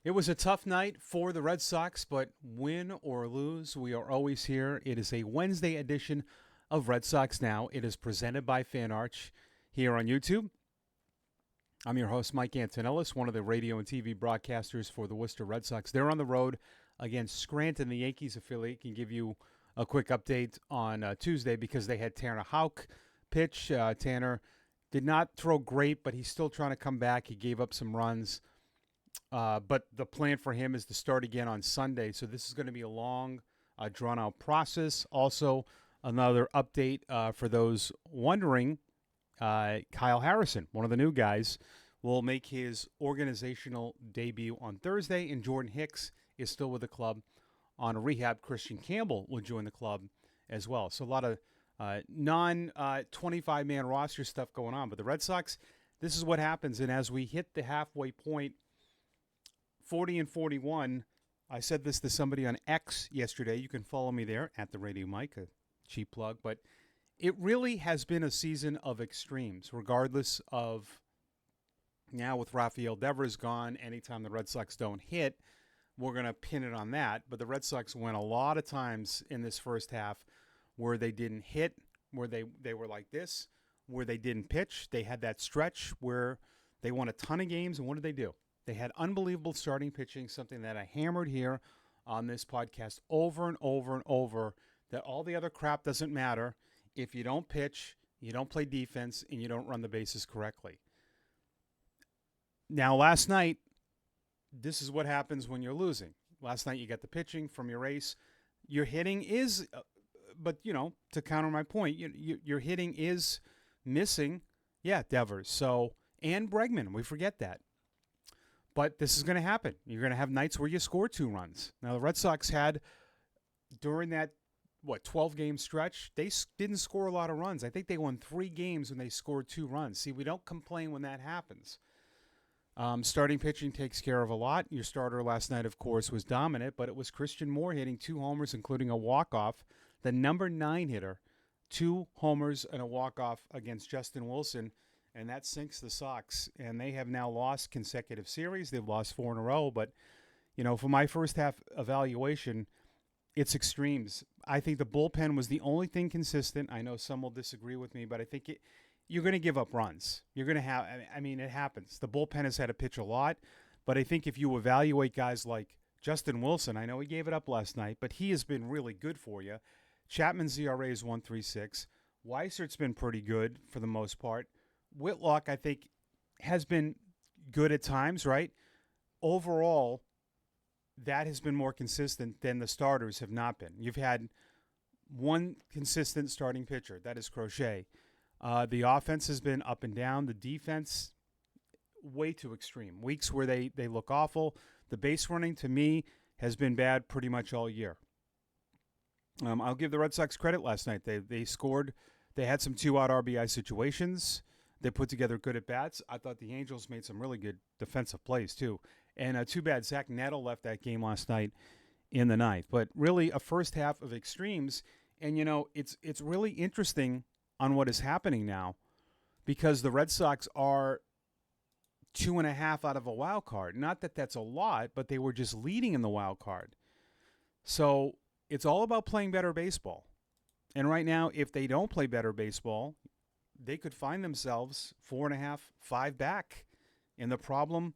It was a tough night for the Red Sox, but win or lose, we are always here. It is a Wednesday edition of Red Sox Now. It is presented by FanArch here on YouTube. I'm your host, Mike Antonellis, one of the radio and TV broadcasters for the Worcester Red Sox. They're on the road against Scranton, the Yankees affiliate. Can give you a quick update on Tuesday because they had Tanner Houck pitch. Tanner did not throw great, but he's still trying to come back. He gave up some runs. But the plan for him is to start again on Sunday. So this is going to be a long, drawn-out process. Also, another update for those wondering, Kyle Harrison, one of the new guys, will make his organizational debut on Thursday, and Jordan Hicks is still with the club on rehab. Christian Campbell will join the club as well. So a lot of non-25-man roster stuff going on. But the Red Sox, this is what happens. And as we hit the halfway point, 40 and 41. I said this to somebody on X yesterday. You can follow me there at the Radio Mike, a cheap plug. But it really has been a season of extremes, regardless of now with Rafael Devers gone. Anytime the Red Sox don't hit, we're going to pin it on that. But the Red Sox went a lot of times in this first half where they didn't hit, where they were like this, where they didn't pitch. They had that stretch where they won a ton of games. And what did they do? They had unbelievable starting pitching, something that I hammered here on this podcast over and over and over, that all the other crap doesn't matter if you don't pitch, you don't play defense, and you don't run the bases correctly. Now, last night, this is what happens when you're losing. Last night, you got the pitching from your ace. Your hitting is, but, to counter my point, your hitting is missing, Devers. So, and Bregman, we forget that. But this is going to happen. You're going to have nights where you score 2 runs. Now, the Red Sox had, during that, 12-game stretch, they didn't score a lot of runs. I think they won 3 games when they scored 2 runs. See, we don't complain when that happens. Starting pitching takes care of a lot. Your starter last night, of course, was dominant, but it was Christian Moore hitting 2 homers, including a walk-off. The number 9 hitter, 2 homers and a walk-off against Justin Wilson. And that sinks the Sox. And they have now lost consecutive series. They've lost 4 in a row. But, for my first half evaluation, it's extremes. I think the bullpen was the only thing consistent. I know some will disagree with me, but I think you're going to give up runs. You're going to have, it happens. The bullpen has had to pitch a lot. But I think if you evaluate guys like Justin Wilson, I know he gave it up last night, but he has been really good for you. Chapman's ERA is 1.36. Weisert's been pretty good for the most part. Whitlock, I think, has been good at times, right? Overall, that has been more consistent than the starters have not been. You've had one consistent starting pitcher. That is Crochet. The offense has been up and down. The defense, way too extreme. Weeks where they look awful. The base running, to me, has been bad pretty much all year. I'll give the Red Sox credit last night. They scored. They had some 2-out RBI situations. They put together good at-bats. I thought the Angels made some really good defensive plays, too. And too bad Zach Nettle left that game last night in the ninth. But really a first half of extremes. And, it's really interesting on what is happening now because the Red Sox are 2.5 out of a wild card. Not that that's a lot, but they were just leading in the wild card. So it's all about playing better baseball. And right now, if they don't play better baseball, they could find themselves 4.5, 5 back. And the problem,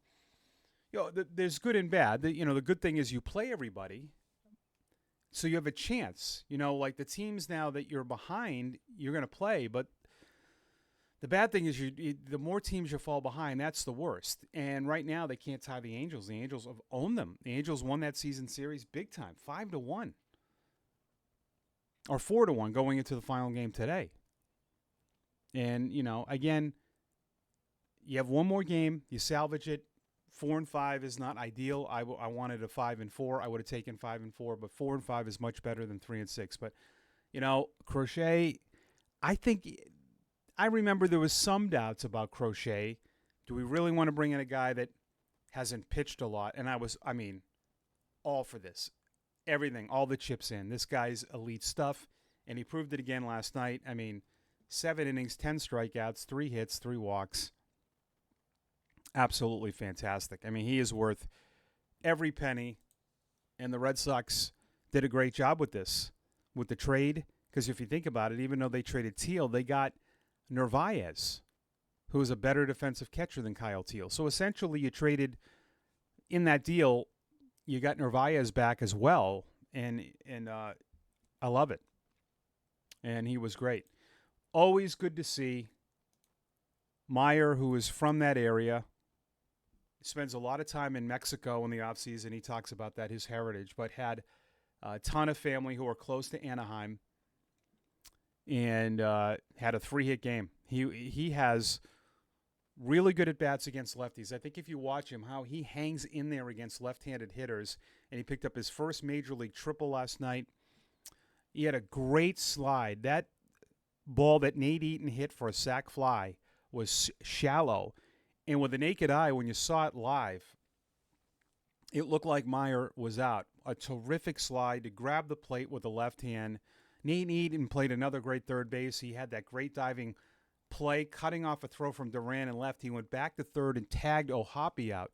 there's good and bad. The good thing is you play everybody, so you have a chance. Like the teams now that you're behind, you're going to play. But the bad thing is the more teams you fall behind, that's the worst. And right now they can't tie the Angels. The Angels have owned them. The Angels won that season series big time, 5-1. Or 4-1 going into the final game today. And, again, you have one more game. You salvage it. 4-5 is not ideal. I wanted a 5-4. I would have taken 5-4, but 4-5 is much better than 3-6. But, Crochet, I remember there was some doubts about Crochet. Do we really want to bring in a guy that hasn't pitched a lot? And all for this. Everything, all the chips in. This guy's elite stuff, and he proved it again last night. 7 innings, 10 strikeouts, 3 hits, 3 walks. Absolutely fantastic. He is worth every penny, and the Red Sox did a great job with this, with the trade. Because if you think about it, even though they traded Teal, they got Narvaez, who is a better defensive catcher than Kyle Teal. So essentially, you traded in that deal. You got Narvaez back as well, and I love it. And he was great. Always good to see. Meyer, who is from that area, spends a lot of time in Mexico in the offseason. He talks about that, his heritage, but had a ton of family who are close to Anaheim and had a 3-hit game. He has really good at-bats against lefties. I think if you watch him, how he hangs in there against left-handed hitters, and he picked up his first major league triple last night. He had a great slide. That ball that Nate Eaton hit for a sac fly was shallow. And with the naked eye, when you saw it live, it looked like Meyer was out. A terrific slide to grab the plate with the left hand. Nate Eaton played another great third base. He had that great diving play, cutting off a throw from Duran and left. He went back to third and tagged O'Hoppe out.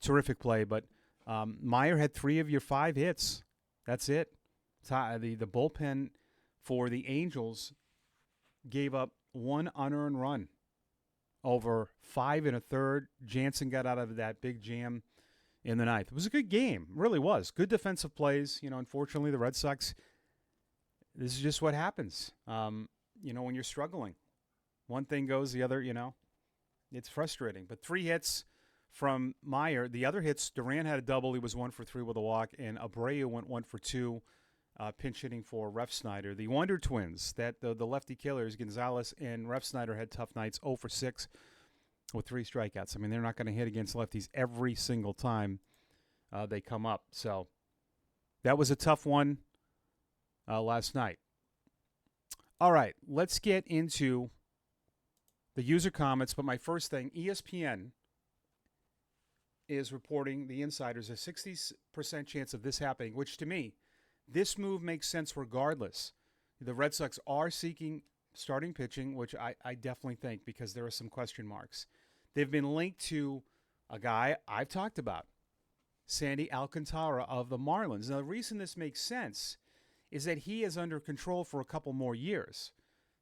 Terrific play. But Meyer had 3 of your 5 hits. That's it. The bullpen for the Angels gave up 1 unearned run over 5 1/3. Jansen got out of that big jam in the 9th. It was a good game. It really was. Good defensive plays. Unfortunately, the Red Sox, this is just what happens. When you're struggling. One thing goes, the other, it's frustrating. But 3 hits from Meyer. The other hits, Duran had a double. He was 1 for 3 with a walk. And Abreu went 1 for 2, pinch hitting for Refsnyder. The Wonder Twins, that the lefty killers, Gonzalez and Refsnyder, had tough nights, 0 for 6 with 3 strikeouts. I mean, they're not going to hit against lefties every single time they come up. So that was a tough one last night. All right, let's get into the user comments. But my first thing, ESPN is reporting, the insiders, a 60% chance of this happening, which to me, this move makes sense regardless. The Red Sox are seeking starting pitching, which I definitely think, because there are some question marks. They've been linked to a guy I've talked about, Sandy Alcantara of the Marlins. Now, the reason this makes sense is that he is under control for a couple more years.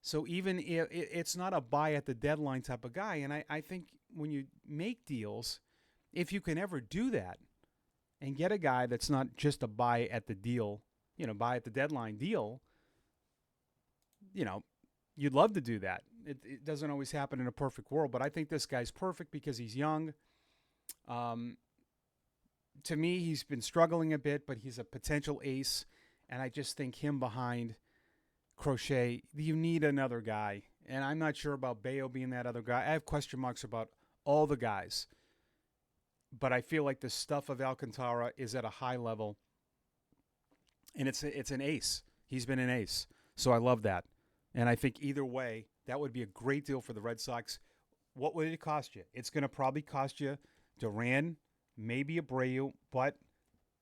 So even if it's not a buy at the deadline type of guy, and I think when you make deals, if you can ever do that and get a guy that's not just a buy at the deal, buy at the deadline deal, you'd love to do that. It doesn't always happen in a perfect world, but I think this guy's perfect because he's young. To me, he's been struggling a bit, but he's a potential ace, and I just think him behind Crochet, you need another guy, and I'm not sure about Bayo being that other guy. I have question marks about all the guys, but I feel like the stuff of Alcantara is at a high level, and it's an ace. He's been an ace, so I love that. And I think either way, that would be a great deal for the Red Sox. What would it cost you? It's going to probably cost you Duran, maybe Abreu, but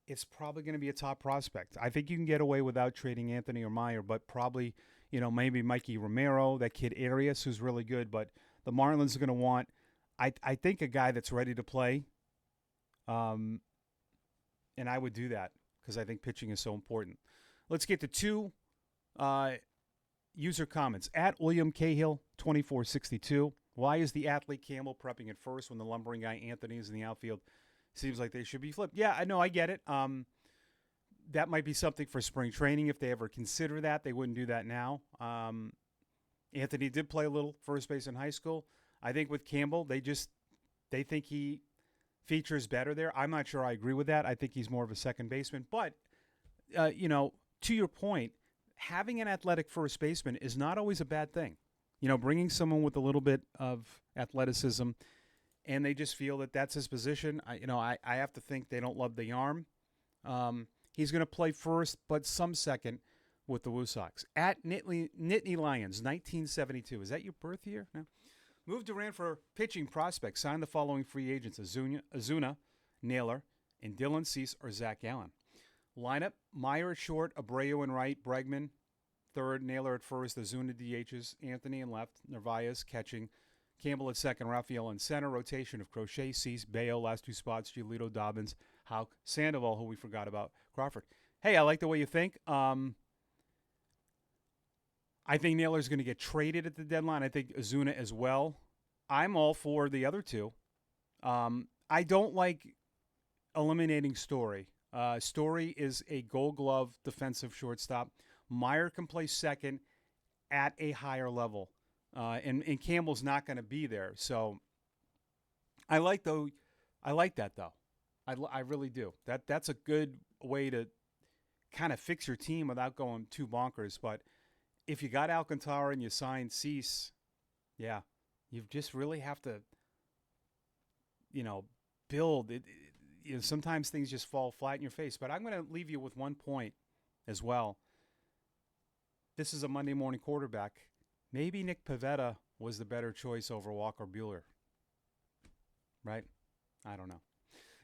it's probably going to be a top prospect. I think you can get away without trading Anthony or Meyer, but probably, maybe Mikey Romero, that kid Arias, who's really good. But the Marlins are going to want, I think, a guy that's ready to play. And I would do that because I think pitching is so important. Let's get to 2 user comments. At William Cahill, 2462. Why is the athlete Campbell prepping at first when the lumbering guy Anthony is in the outfield? Seems like they should be flipped. Yeah, I know, I get it. That might be something for spring training if they ever consider that. They wouldn't do that now. Anthony did play a little first base in high school. I think with Campbell, they think he features better there. I'm not sure I agree with that. I think he's more of a second baseman. But, to your point, having an athletic first baseman is not always a bad thing. Bringing someone with a little bit of athleticism, and they just feel that that's his position. I have to think they don't love the arm. He's going to play first, but some second with the Woo Sox. At Nittany Lions, 1972. Is that your birth year? No. Moved Duran for pitching prospects. Signed the following free agents: Azuna, Naylor, and Dylan Cease or Zach Allen. Lineup: Meyer at short, Abreu in right, Bregman third, Naylor at first, Azuna DHs, Anthony in left, Narvaez catching, Campbell at second, Raphael in center. Rotation of Crochet, Cease, Bayo, last 2 spots, Giolito, Dobbins, How Sandoval, who we forgot about, Crawford. Hey, I like the way you think. I think Naylor's going to get traded at the deadline. I think Ozuna as well. I'm all for the other two. I don't like eliminating Story. Story is a Gold Glove defensive shortstop. Meyer can play second at a higher level, and Campbell's not going to be there. So I like that though. I really do. That's a good way to kind of fix your team without going too bonkers. But if you got Alcantara and you signed Cease, yeah, you just really have to, build it. Sometimes things just fall flat in your face. But I'm going to leave you with one point as well. This is a Monday morning quarterback. Maybe Nick Pivetta was the better choice over Walker Buehler. Right? I don't know.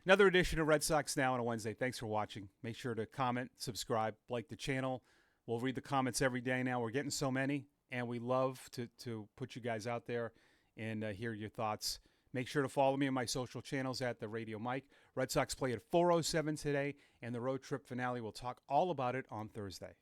Another edition of Red Sox Now on a Wednesday. Thanks for watching. Make sure to comment, subscribe, like the channel. We'll read the comments every day now. We're getting so many, and we love to put you guys out there and hear your thoughts. Make sure to follow me on my social channels at The Radio Mike. Red Sox play at 4:07 today, and the road trip finale. We'll talk all about it on Thursday.